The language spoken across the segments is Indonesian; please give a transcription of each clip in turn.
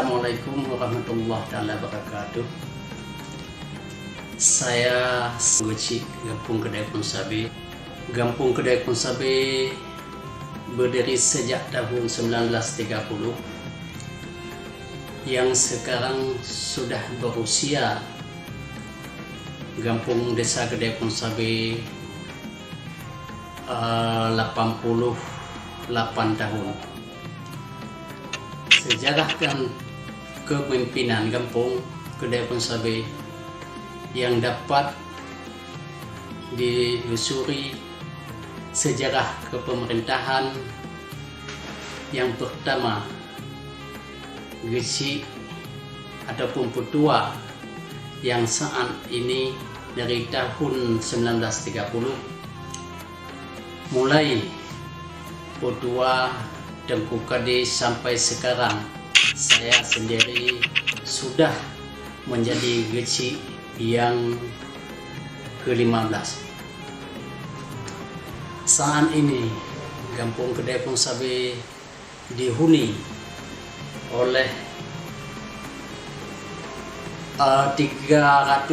Assalamualaikum warahmatullahi wabarakatuh. Saya Guci Gampung Kedai Ponsabe. Gampung Kedai Ponsabe berdiri sejak tahun 1930 yang sekarang sudah berusia Gampung Desa Kedai Ponsabe 88 tahun. Sejarah kepemimpinan Gampung Kedai Ponsabe yang dapat dilusuri sejarah kepemerintahan yang pertama Gesi ataupun Petua yang saat ini dari tahun 1930 mulai Petua Tengku Kades sampai sekarang saya sendiri sudah menjadi Gesi yang ke-15. Saat ini Gampung Kedai Ponsabe dihuni oleh 317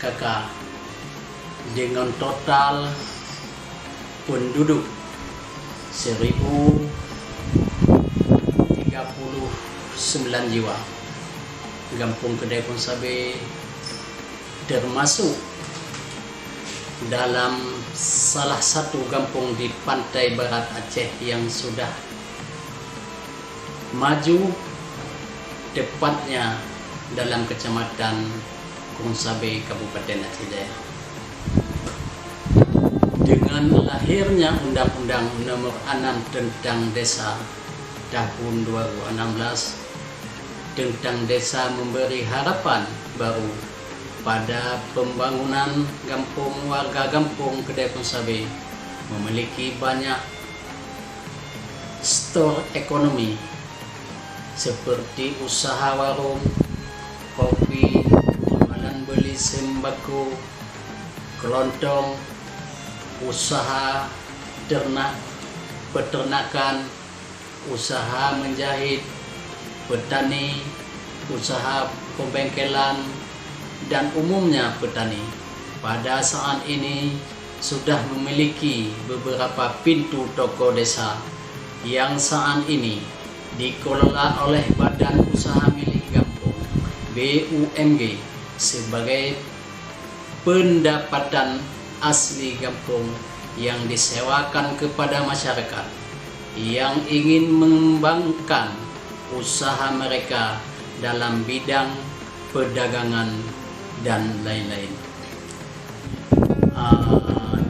kakak dengan total penduduk 1039 jiwa. Gampung Kedai Ponsabe termasuk dalam salah satu kampung di pantai barat Aceh yang sudah maju, tepatnya dalam kecamatan Ponsabe, Kabupaten Aceh Jaya. Dengan lahirnya Undang-Undang Nomor 6 tentang Desa tahun 2016 tentang desa memberi harapan baru pada pembangunan kampung, warga Gampung Kedai Ponsabe memiliki banyak sektor ekonomi seperti usaha warung, kopi, jualan beli sembako, kelontong, usaha ternak, peternakan, usaha menjahit, petani, usaha pembengkelan, dan umumnya petani. Pada saat ini sudah memiliki beberapa pintu toko desa yang saat ini dikelola oleh Badan Usaha Milik Gampung BUMG sebagai pendapatan asli Gampung yang disewakan kepada masyarakat yang ingin mengembangkan usaha mereka dalam bidang perdagangan dan lain-lain.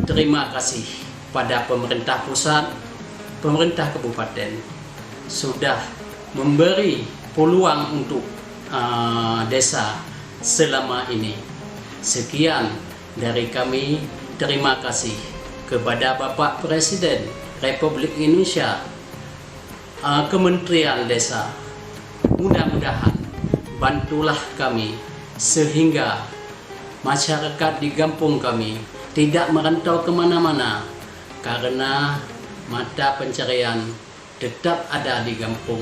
Terima kasih pada pemerintah pusat, pemerintah kabupaten sudah memberi peluang untuk desa selama ini. Sekian dari kami, terima kasih kepada Bapak Presiden Republik Indonesia, Kementerian Desa. Mudah-mudahan bantulah kami sehingga masyarakat di kampung kami tidak merantau kemana-mana, karena mata pencarian tetap ada di kampung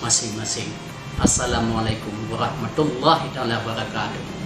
masing-masing. Assalamualaikum warahmatullahi wabarakatuh.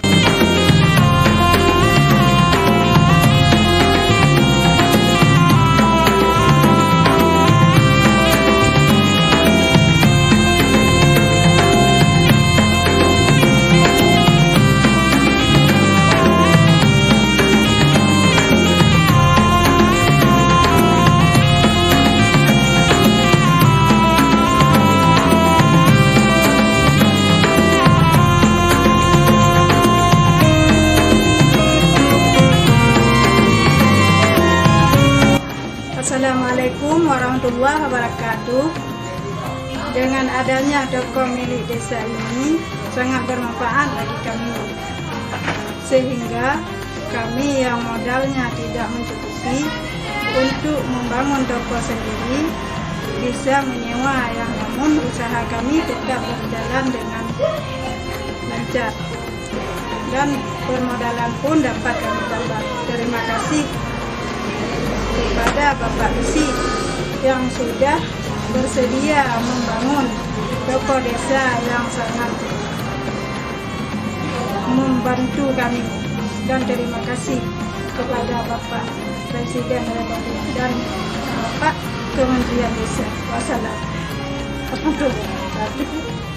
Assalamualaikum warahmatullahi wabarakatuh. Dengan adanya toko milik desa ini sangat bermanfaat bagi kami, sehingga kami yang modalnya tidak mencukupi untuk membangun toko sendiri bisa menyewa, yang namun usaha kami tetap berjalan dengan lancar dan permodalan pun dapat kami tambah. Terima kasih kepada Bapak Gesi yang sudah bersedia membangun tokoh desa yang sangat membantu kami, dan terima kasih kepada Bapak Presiden Republik dan Bapak Kementerian Desa. Wassalamualaikum warahmatullahi wabarakatuh.